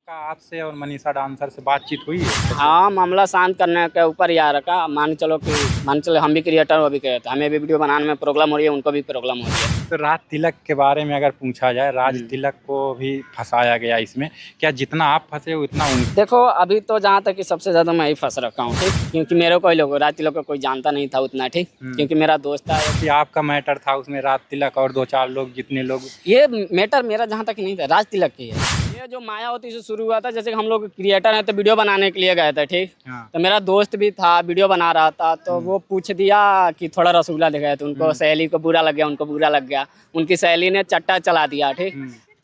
का आपसे और मनीषा डांसर से बातचीत हुई है? हाँ, मामला शांत करने के ऊपर ही आ रखा। मान चलो हम भी क्रिएटर, वो भी क्रिएटर, हमें भी वीडियो बनाने में प्रॉब्लम हो रही है, उनको भी प्रॉब्लम हो रही है। तो राज तिलक के बारे में अगर पूछा जाए, राज हम्म। तिलक को भी फंसाया गया इसमें, क्या जितना आप फंसे हो उतना उन देखो, अभी तो जहाँ तक कि सबसे ज़्यादा मैं ही फंस रखा हूँ, ठीक, क्योंकि मेरे कोई लोग राज तिलक को कोई जानता नहीं था उतना, ठीक, क्योंकि मेरा दोस्त था। कि आपका मैटर था उसमें, राज तिलक और 2-4 लोग, जितने लोग। ये मैटर मेरा जहाँ तक नहीं था, राज तिलक की है। ये जो मायावती से शुरू हुआ था, जैसे कि हम लोग क्रिएटर हैं तो वीडियो बनाने के लिए गए थे, ठीक। हाँ। तो मेरा दोस्त भी था, वीडियो बना रहा था, तो वो पूछ दिया कि थोड़ा रसगुल्ला दिखाया, तो उनको सहेली को बुरा लग गया, उनको बुरा लग गया। उनकी सहेली ने चट्टा चला दिया, ठीक,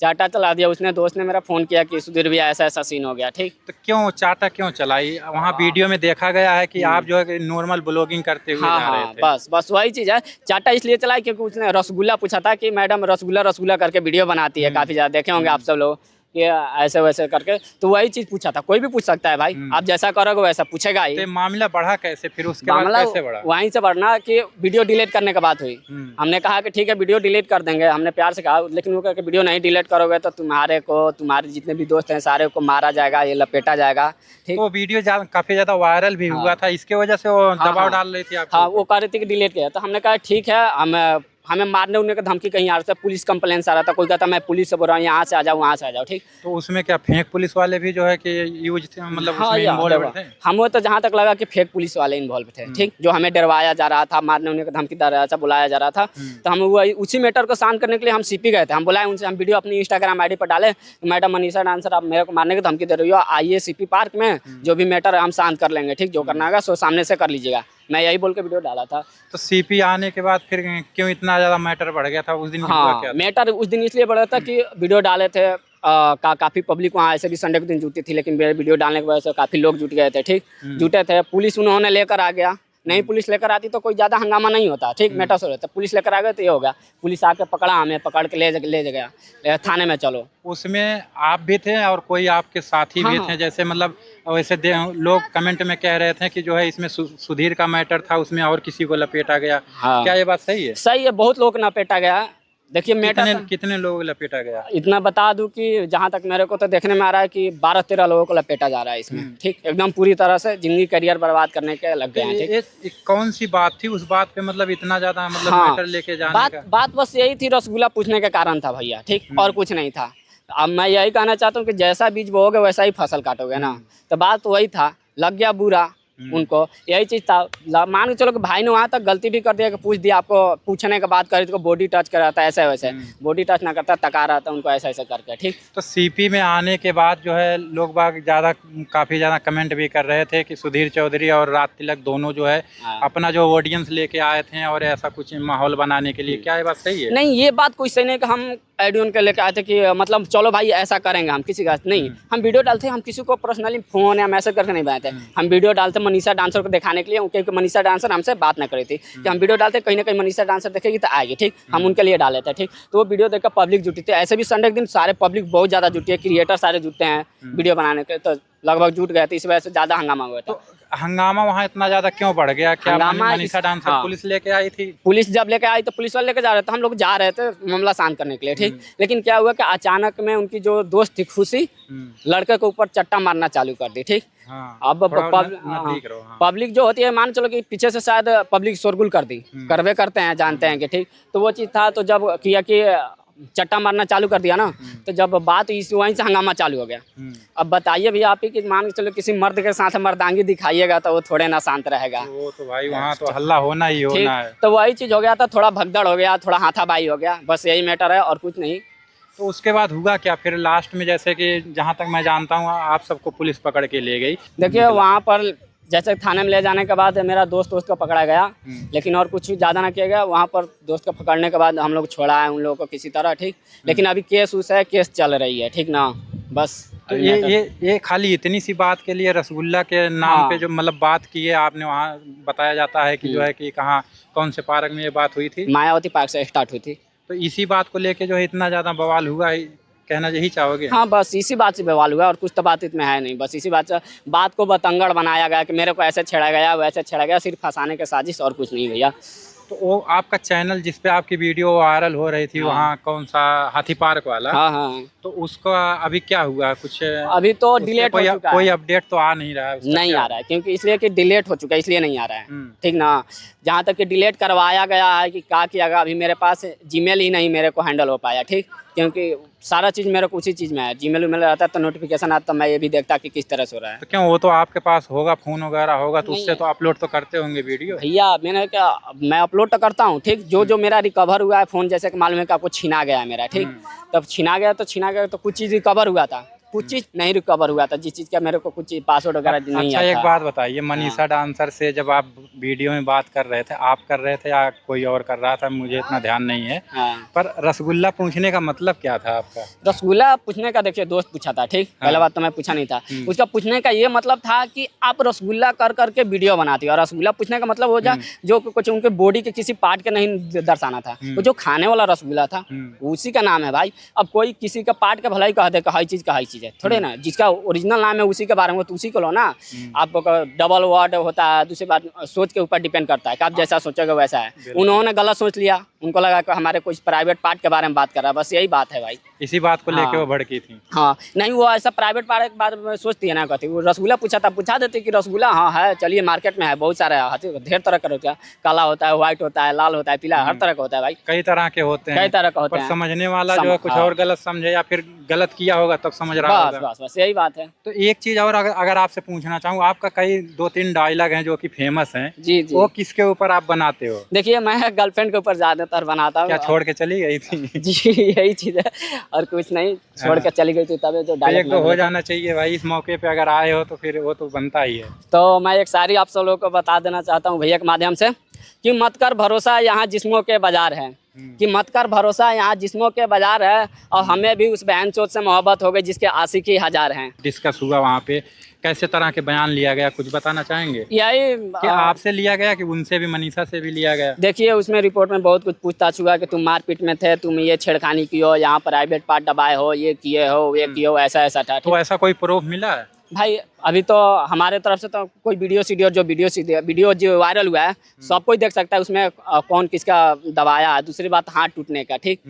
चाटा चला दिया। उसने दोस्त ने मेरा फ़ोन किया कि सुधीर भी ऐसा ऐसा सीन हो गया, ठीक। तो क्यों चाटा क्यों चलाई? वहाँ वीडियो में देखा गया है कि आप जो है नॉर्मल ब्लॉगिंग करते हुए हाँ जा रहे हाँ, थे। बस वही चीज़ है। चाटा इसलिए चला क्योंकि उसने रसगुल्ला पूछा था कि मैडम रसगुल्ला रसगुल्ला करके वीडियो बनाती है, काफ़ी ज़्यादा देखे होंगे आप सब लोग कि ऐसे वैसे करके, तो वही चीज़ पूछा था। कोई भी पूछ सकता है भाई, आप जैसा करोगे वैसा पूछेगा ही। तो मामला बढ़ा कैसे फिर? उसके बाद मामला कैसे बढ़ा? वहीं से बढ़ना कि वीडियो डिलीट करने के बात हुई। हमने कहा कि ठीक है वीडियो डिलीट कर देंगे, हमने प्यार से कहा, लेकिन वो कहा कि वीडियो नहीं डिलीट करोगे तो तुम्हारे जितने भी दोस्त हैं सारे को मारा जाएगा, ये लपेटा जाएगा, ठीक। तो वीडियो काफी ज्यादा वायरल भी हुआ था, इसके वजह से वो दबाव डाल रही थी आपको? हाँ, वो कह रही थी कि डिलीट किया। तो हमने कहा ठीक है, हमें मारने उड़ने का धमकी कहीं आ रहा था, पुलिस कंप्लेंट आ रहा था, कोई कहता मैं पुलिस से बोल रहा हूँ, यहाँ से आ जाओ, वहाँ से आ जाओ, ठीक। तो उसमें क्या फेक पुलिस वाले भी जो है कि यूज थे, मतलब हाँ, उसमें इन्वॉल्व थे? हमें तो जहाँ तक लगा कि फेक पुलिस वाले इन्वॉल्व थे, ठीक, जो हमें डरवाया जा रहा था, मारने उड़ने का धमकी दे रहा था, बुलाया जा रहा था। तो हम वो उसी मैटर को शांत करने के लिए हम सीपी गए थे। हम बुलाए उनसे, हम वीडियो अपनी इंस्टाग्राम आईडी पर डाले, मैडम मनीषा डांसर आप मेरे को मारने की धमकी दे रही हो, आइए सीपी पार्क में, जो भी मैटर है हम शांत कर लेंगे, ठीक, जो करना होगा सो सामने से कर लीजिएगा। मैं यही बोल के वीडियो डाला था। तो सीपी आने के बाद फिर क्यों इतना ज्यादा मैटर बढ़ गया था उस दिन? हुआ हाँ, क्या था? मैटर उस दिन इसलिए बढ़ा था कि वीडियो डाले थे, काफ़ी पब्लिक वहाँ ऐसे भी संडे के दिन जुटी थी, लेकिन मेरे वीडियो डालने की वजह से काफ़ी लोग जुट गए थे, ठीक, जुटे थे। पुलिस उन्होंने लेकर आ गया, नहीं पुलिस लेकर आती तो कोई ज़्यादा हंगामा नहीं होता, ठीक, मैटर से रहता। पुलिस लेकर आ गए तो ये हो गया, पुलिस आके पकड़ा, हमें पकड़ के ले गया थाने में, चलो। उसमें आप भी थे और कोई आपके साथी भी थे, जैसे मतलब वैसे लोग कमेंट में कह रहे थे कि जो है इसमें सुधीर का मैटर था, उसमें और किसी को लपेटा गया। हाँ, क्या ये बात सही है? सही है, बहुत लोग लपेटा गया। देखिए मैटर कितने लोग लपेटा गया? इतना बता दूं कि जहाँ तक मेरे को तो देखने में आ रहा है कि 12-13 लोगों को लपेटा जा रहा है इसमें, ठीक, एकदम पूरी तरह से जिंदगी करियर बर्बाद करने के लग गए हैं, ठीक। कौन सी बात थी उस बात पे, मतलब इतना ज्यादा मतलब मैटर लेके जाने का? बात बस यही थी, रसगुल्ला पूछने के कारण था भैया, ठीक, और कुछ नहीं था। अब मैं यही कहना चाहता हूँ कि जैसा बीज बोओगे वैसा ही फसल काटोगे ना। तो बात वही था, लग गया बुरा उनको, यही चीज़ था। मान के चलो कि भाई ने वहाँ तक गलती भी कर दिया कि पूछ दिया, आपको पूछने के बाद करी तो बॉडी टच कर रहा था, ऐसे वैसे बॉडी टच ना करता, तका रहा था उनको ऐसे ऐसे करके, ठीक। तो सीपी में आने के बाद जो है लोग बाग काफ़ी ज़्यादा कमेंट भी कर रहे थे कि सुधीर चौधरी और राज तिलक दोनों जो है अपना जो ऑडियंस लेके आए थे और ऐसा कुछ माहौल बनाने के लिए। क्या ये बात सही है? नहीं, ये बात कोई सही नहीं कि हम एडियन के लेके आए थे कि मतलब चलो भाई ऐसा करेंगे हम, किसी का नहीं। हम वीडियो डालते, हम किसी को पर्सनली फ़ोन या मैसेज करके नहीं बनाते। हम वीडियो डालते मनीषा डांसर को दिखाने के लिए, क्योंकि मनीषा डांसर हमसे बात ना करी थी कि हम वीडियो डालते, कहीं ना कहीं मनीषा डांसर देखेगी तो आएगी, ठीक, हम उनके लिए डाले थे, ठीक। तो वो वीडियो देखकर पब्लिक जुटी थी। ऐसे भी संडे के दिन सारे पब्लिक बहुत ज़्यादा जुटी है, क्रिएटर सारे जुटते हैं वीडियो बनाने के, तो लगभग जुट गए थे, इस वजह से ज़्यादा हंगामा हुआ था। तो हंगामा वहाँ इतना ज़्यादा क्यों बढ़ गया? क्या मनीषा डांसर पुलिस लेके आई थी? पुलिस जब लेके आई तो पुलिस वाले लेके जा रहे थे, हम लोग जा रहे थे मामला शांत करने के लिए, ठीक। लेकिन क्या हुआ कि अचानक में उनकी जो दोस्त थी खुशी, लड़के के ऊपर चट्टा मारना चालू कर दी, ठीक। अब पब्लिक जो होती है, मान चलो कि पीछे से शायद पब्लिक शोरगुल कर दी, करवे करते हैं, जानते हैं कि, ठीक। तो वो चीज़ था, तो जब किया कि चट्टा मारना चालू कर दिया ना, तो जब बात वहीं से हंगामा चालू हो गया। अब बताइए भैया आप ही कि मान के चलो किसी मर्द के साथ मर्दांगी दिखाइएगा तो वो थोड़े ना शांत रहेगा। वो तो भाई वहाँ तो हल्ला होना ही होना है। तो वही चीज़ हो गया था, थोड़ा भगदड़ हो गया, थोड़ा हाथापाई हो गया, बस यही मैटर है और कुछ नहीं। तो उसके बाद हुआ क्या फिर लास्ट में? जैसे कि जहाँ तक मैं जानता हूँ आप सबको पुलिस पकड़ के ले गई। देखिए वहाँ पर जैसे थाने में ले जाने के बाद मेरा दोस्त को पकड़ा गया, लेकिन और कुछ ज़्यादा ना किया गया। वहाँ पर दोस्त को पकड़ने के बाद हम लोग छोड़ा है उन लोगों को किसी तरह, ठीक। लेकिन अभी केस चल रही है, ठीक ना, बस। तो ये खाली इतनी सी बात के लिए रसगुल्ला के नाम पे जो मतलब बात की है आपने, वहाँ बताया जाता है कि जो है कि कहाँ, कौन से पार्क में ये बात हुई थी? मायावती पार्क से स्टार्ट हुई थी। तो इसी बात को लेके जो है इतना ज़्यादा बवाल हुआ है, कहना यही चाहोगे? हाँ, बस इसी बात से बवाल हुआ और कुछ तो बात इसमें है नहीं, बस इसी बात को बतंगड़ बनाया गया कि मेरे को ऐसे छेड़ा गया, वैसे छेड़ा गया, सिर्फ फंसाने के साजिश और कुछ नहीं भैया। तो वो आपका चैनल जिस पे आपकी वीडियो वायरल हो रही थी, हाँ। वहाँ कौन सा हाथी पार्क वाला, हाँ हाँ, तो उसका अभी क्या हुआ कुछ? अभी तो उस पे डिलीट हो चुका कोई है। अपडेट तो आ नहीं रहा है उसका, नहीं क्या आ रहा है क्योंकि इसलिए कि डिलीट हो चुका है, इसलिए नहीं आ रहा है। हम्म। ठीक ना। जहाँ तक कि डिलीट करवाया गया है कि क्या किया गया, अभी मेरे पास जीमेल ही नहीं मेरे को हैंडल हो पाया। ठीक, क्योंकि सारा चीज़ मेरे को उसी चीज़ में है। जीमेल में रहता तो नोटिफिकेशन आता, तो मैं ये भी देखता कि किस तरह से हो रहा है। तो क्यों, वो तो आपके पास होगा, फोन वगैरह होगा, तो नहीं उससे है। तो अपलोड तो करते होंगे वीडियो। भैया मैंने क्या, मैं अपलोड तो करता हूँ। ठीक, जो मेरा रिकवर हुआ है फ़ोन, जैसे कि मालूम है कि आपको छीना गया है मेरा। ठीक, तब छीना गया तो कुछ चीज़ रिकवर हुआ था, कुछ चीज़ नहीं रिकवर हुआ था, जिस चीज़ का मेरे को कुछ पासवर्ड वगैरह नहीं अच्छा, आता। एक बात बताइए, मनीषा डांसर से जब आप वीडियो में बात कर रहे थे, आप कर रहे थे या कोई और कर रहा था, मुझे इतना ध्यान नहीं है, हाँ। पर रसगुल्ला पूछने का मतलब क्या था आपका? रसगुल्ला पूछने का, देखिए दोस्त पूछा था। ठीक, पहला बात तो मैं पूछा नहीं था। उसका पूछने का ये मतलब था कि आप रसगुल्ला कर करके वीडियो बनाती हो, और रसगुल्ला पूछने का मतलब हो जा जो कुछ उनके बॉडी के किसी पार्ट के नहीं दर्शाना था, वो जो खाने वाला रसगुल्ला था उसी का नाम है भाई। अब कोई किसी का पार्ट का भलाई कह दे कि हर चीज़ का हर चीज़ है, थोड़े ना। जिसका ओरिजिनल नाम है उसी के बारे में तो उसी को लो ना। आपको डबल वर्ड होता है, दूसरी बात सोच के ऊपर डिपेंड करता है कि आप जैसा सोचोगे वैसा है। उन्होंने गलत सोच लिया, उनको लगा कि हमारे कुछ प्राइवेट पार्ट के बारे में बात कर रहा है, बस यही बात है भाई। इसी बात को लेके हाँ। वो भड़की थी। हाँ, नहीं वो ऐसा प्राइवेट पार्ट के बारे में सोचती है ना, कहती वो रसगुल्ला पूछा था, पूछा देती कि रसगुल्ला हाँ है, चलिए मार्केट में है, बहुत सारा है, ढेर तरह का होता है, काला होता है, व्हाइट होता है, लाल होता है, पीला, हर तरह का होता है भाई, कई तरह के होते हैं, कई तरह का होता पर है। समझने वाला जो है कुछ और गलत समझे या फिर गलत किया होगा तब समझ रहा बस होगा। बस बस यही बात है। तो एक चीज और अगर आपसे पूछना चाहूँ, आपका कई 2-3 डायलॉग हैं जो कि फेमस हैं, जी जी। वो किसके ऊपर आप बनाते हो? देखिए मैं गर्लफ्रेंड के ऊपर ज़्यादातर बनाता हूँ। क्या छोड़ के चली गई थी? जी यही चीज़ है, और कुछ नहीं। छोड़ के चली गई थी तब जो तो डायलॉग एक तो हो जाना चाहिए भाई, इस मौके पे अगर आए हो तो फिर वो तो बनता ही है। तो मैं एक शायरी आप सब लोगों को बता देना चाहता हूँ भैया के माध्यम से, कि मत कर भरोसा यहाँ जिस्मों के बाजार है, कि मत कर भरोसा यहाँ जिस्मों के बाजार है, और हमें भी उस बहन चोद से मोहब्बत हो गई जिसके आशिकी हजार हैं। डिस्कस हुआ वहाँ पे, कैसे तरह के बयान लिया गया, कुछ बताना चाहेंगे? यही कि आपसे लिया गया कि उनसे भी, मनीषा से भी लिया गया? देखिए उसमें रिपोर्ट में बहुत कुछ पूछताछ हुआ कि तुम मारपीट में थे, तुम ये छेड़खानी की हो, यहाँ प्राइवेट पार्ट दबाए हो, ये किए हो, ये किए हो, ऐसा ऐसा था। तो ऐसा कोई प्रूफ मिला है? भाई अभी तो हमारे तरफ से तो कोई वीडियो जो वायरल हुआ है सब कोई देख सकता है, उसमें कौन किसका दबाया है। दूसरी बात हाथ टूटने का, ठीक,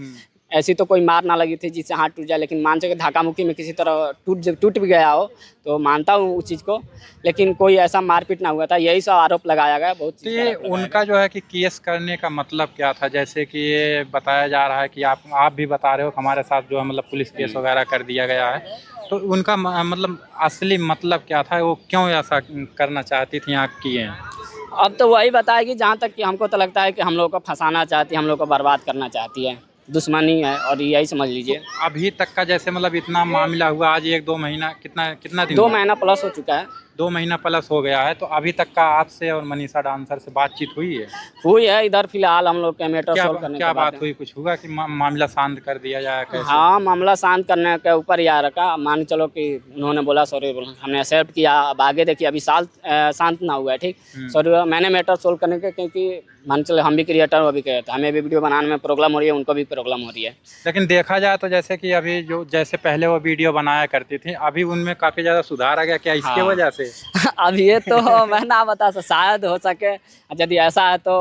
ऐसी तो कोई मार ना लगी थी जिससे हाथ टूट जाए, लेकिन मान सके धक्का मुक्की में किसी तरह टूट भी गया हो तो मानता हूँ उस चीज़ को, लेकिन कोई ऐसा मारपीट ना हुआ था, यही सब आरोप लगाया गया। बहुत तो ये उनका जो है कि केस करने का मतलब क्या था? जैसे कि ये बताया जा रहा है कि आप भी बता रहे हो हमारे साथ जो है मतलब पुलिस केस वगैरह कर दिया गया है, तो उनका मतलब असली मतलब क्या था? वो क्यों ऐसा करना चाहती थी, आप किए हैं? अब तो वही बताएगी, जहाँ तक कि हमको तो लगता है कि हम लोग को फंसाना चाहती है, हम लोग को बर्बाद करना चाहती है, दुश्मनी है, और यही समझ लीजिए। अभी तक का जैसे मतलब इतना मामला हुआ, आज 1-2 महीना, कितना दिन 2 हुआ? महीना प्लस हो चुका है। 2 महीना प्लस हो गया है, तो अभी तक का आपसे और मनीषा डांसर से बातचीत हुई है? हुई है, इधर फिलहाल हम लोग के मैटर क्या सोल्व करने क्या के बाद बात हुई? कुछ हुआ कि मामला शांत कर दिया जाए, कैसे? हाँ, मामला शांत करने के ऊपर ही आ रखा। मान के चलो कि उन्होंने बोला सॉरी, बोला हमने एक्सेप्ट किया। अब आगे देखिए, अभी साल शांत ना हुआ है, ठीक, सॉरी मैंने मैटर सोल्व करने के, क्योंकि मान चलो हम भी क्रिएटर, वो भी क्रिएटर, हमें भी वीडियो बनाने में प्रॉब्लम हो रही है, उनको भी प्रॉब्लम हो रही है। लेकिन देखा जाए तो जैसे कि अभी जो जैसे पहले वो वीडियो बनाया करती थी, अभी उनमें काफ़ी ज़्यादा सुधार आ गया क्या, इसके हाँ। वजह से? अब ये तो मैं ना बता सकता, शायद हो सके, यदि ऐसा है तो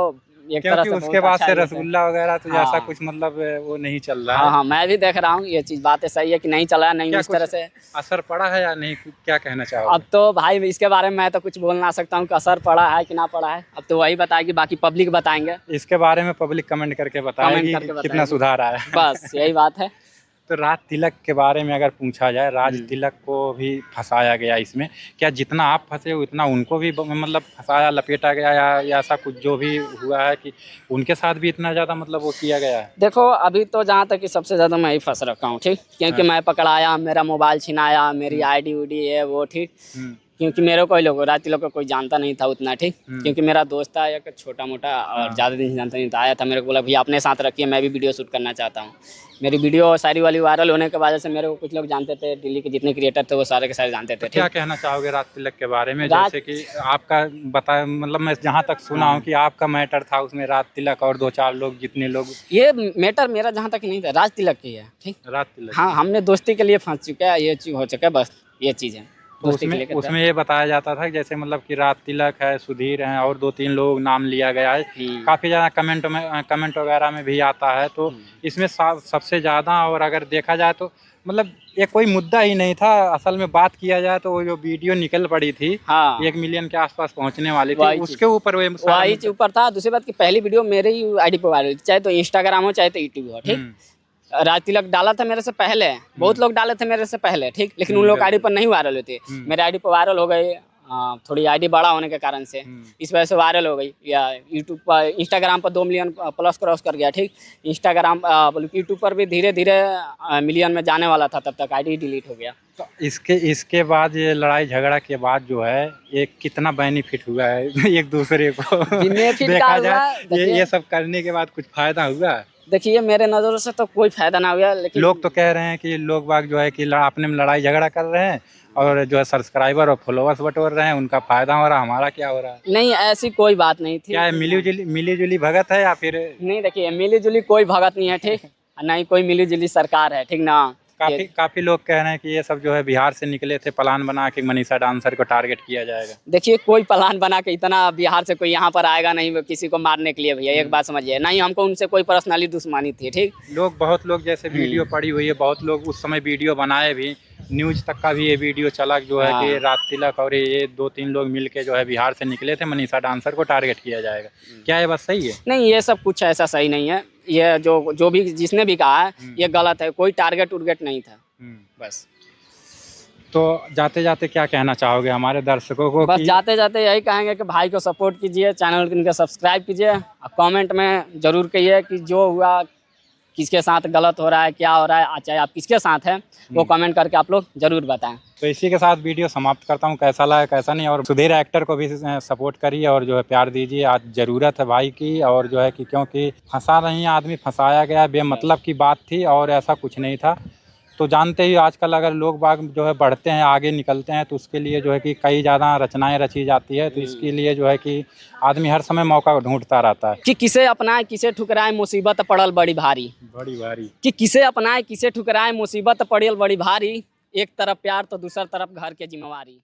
एक तरह क्योंकि से उसके बहुत बाद अच्छा से ही है। रसगुल्ला वगैरह तो जैसा हाँ। कुछ मतलब वो नहीं चल रहा हाँ है। हाँ, मैं भी देख रहा हूँ, ये चीज़ बातें सही है कि नहीं चला, नहीं क्या इस तरह कुछ से। असर पड़ा है या नहीं, क्या कहना चाहोगे? अब तो भाई इसके बारे में मैं तो कुछ बोल ना सकता हूँ कि असर पड़ा है कि ना पड़ा है, अब तो वही बताएगी, बाकी पब्लिक बताएंगे। इसके बारे में पब्लिक कमेंट करके बताएगी करके कितना बताएगी। सुधार आया है। बस यही बात है। तो राज तिलक के बारे में अगर पूछा जाए, राज तिलक को भी फंसाया गया इसमें, क्या जितना आप फंसे हो उतना उनको भी मतलब फंसाया, लपेटा गया, या ऐसा कुछ जो भी हुआ है कि उनके साथ भी इतना ज़्यादा मतलब वो किया गया है? देखो अभी तो जहाँ तक कि सबसे ज़्यादा मैं ही फंस रखा हूँ, ठीक, क्योंकि मैं पकड़ाया, मेरा मोबाइल छिनाया, मेरी आईडी उडी है वो, ठीक, क्योंकि मेरे को लोग राज तिलक को कोई जानता नहीं था उतना, ठीक, क्योंकि मेरा दोस्त था एक छोटा मोटा, और ज़्यादा दिन से जानता नहीं था, आया था मेरे को बोला भैया अपने साथ रखिए, मैं भी वीडियो शूट करना चाहता हूँ। मेरी वीडियो सारी वाली वायरल होने की वजह से मेरे को कुछ लोग जानते थे, दिल्ली के जितने क्रिएटर थे वो सारे के सारे जानते थे। क्या कहना चाहोगे राज तिलक के बारे में? जैसे कि आपका बता, मतलब मैं जहाँ तक सुना हूँ कि आपका मैटर था उसमें, राज तिलक और 2-4 लोग, जितने लोग। ये मैटर मेरा जहाँ तक नहीं था, राज तिलक की है, ठीक, राज तिलक, हाँ, हमने दोस्ती के लिए फंस चुके हैं, ये चीज़ हो चुका है, बस ये चीज़ है। तो उसमें उसमें ये बताया जाता था कि जैसे मतलब कि रात तिलक है, सुधीर हैं और 2-3 लोग नाम लिया गया है। काफ़ी ज़्यादा कमेंट वगैरह में भी आता है। तो इसमें सबसे ज़्यादा, और अगर देखा जाए तो मतलब ये कोई मुद्दा ही नहीं था। असल में बात किया जाए तो वो जो वीडियो निकल पड़ी थी, हाँ 1 मिलियन के आसपास पहुंचने वाली थी, उसके ऊपर वही ऊपर था। दूसरी बात की पहली वीडियो मेरे ही आईडी पर वायरल, चाहे तो इंस्टाग्राम हो चाहे तो यूट्यूब हो, ठीक। राज तिलक डाला था मेरे से पहले, बहुत लोग डाले थे मेरे से पहले, ठीक, लेकिन उन लोग आईडी पर नहीं वायरल हुए थे। मेरे आईडी पर वायरल हो गए, थोड़ी आईडी बड़ा होने के कारण से, इस वजह से वायरल हो गई। या यूट्यूब पर, इंस्टाग्राम पर 2 मिलियन प्लस क्रॉस कर गया, ठीक। इंस्टाग्राम बल्कि यूट्यूब पर भी धीरे धीरे मिलियन में जाने वाला था, तब तक आईडी डिलीट हो गया। तो इसके बाद ये लड़ाई झगड़ा के बाद जो है ये कितना बेनिफिट हुआ है एक दूसरे को देखा जाए, ये सब करने के बाद कुछ फायदा हुआ? देखिए मेरे नज़रों से तो कोई फायदा ना हुआ, लेकिन लोग तो कह रहे हैं कि लोग बाग जो है कि अपने में लड़ाई झगड़ा कर रहे हैं और जो है सब्सक्राइबर और फॉलोअर्स बटोर रहे हैं, उनका फायदा हो रहा है, हमारा क्या हो रहा है? नहीं, ऐसी कोई बात नहीं थी। क्या है, मिली जुली भगत है या फिर? नहीं, देखिए मिली जुली कोई भगत नहीं है, ठीक, ना ही कोई मिली जुली सरकार है, ठीक ना। काफी लोग कह रहे हैं कि ये सब जो है बिहार से निकले थे, प्लान बना के मनीषा डांसर को टारगेट किया जाएगा। देखिए कोई प्लान बना के इतना बिहार से कोई यहाँ पर आएगा नहीं किसी को मारने के लिए भैया, एक बात समझिए। नहीं, हमको उनसे कोई पर्सनली दुश्मनी थी, ठीक। बहुत लोग जैसे वीडियो पड़ी हुई है, बहुत लोग उस समय वीडियो बनाए भी, न्यूज तक का भी ये वीडियो चला जो है कि रात तिलक और ये 2-3 लोग मिलके जो है बिहार से निकले थे, मनीषा डांसर को टारगेट किया जाएगा। क्या ये बात सही है? नहीं, ये सब कुछ ऐसा सही नहीं है। ये जो भी जिसने भी कहा है ये गलत है, कोई टारगेट उर्गेट नहीं था बस। तो जाते जाते क्या कहना चाहोगे हमारे दर्शकों को? बस जाते जाते यही कहेंगे कि भाई को सपोर्ट कीजिए, चैनल को इनका सब्सक्राइब कीजिए, और कमेंट में ज़रूर कहिए कि जो हुआ किसके साथ गलत हो रहा है, क्या हो रहा है, चाहे आप किसके साथ हैं वो कमेंट करके आप लोग ज़रूर बताएं। तो इसी के साथ वीडियो समाप्त करता हूँ। कैसा लगा कैसा नहीं, और सुधीर एक्टर को भी सपोर्ट करिए और जो है प्यार दीजिए। आज ज़रूरत है भाई की, और जो है कि क्योंकि फंसा नहीं आदमी, फंसाया गया, बेमतलब की बात थी और ऐसा कुछ नहीं था। तो जानते ही आजकल अगर लोग बाग जो है बढ़ते हैं, आगे निकलते हैं, तो उसके लिए जो है कि कई ज़्यादा रचनाएं रची जाती है। तो इसके लिए जो है कि आदमी हर समय मौका ढूंढता रहता है कि किसे अपनाए किसे ठुकराए, मुसीबत पड़ल बड़ी भारी, कि किसे अपनाए किसे ठुकराए, मुसीबत पड़ल बड़ी भारी, एक तरफ प्यार तो दूसरी तरफ घर के जिम्मेवारी।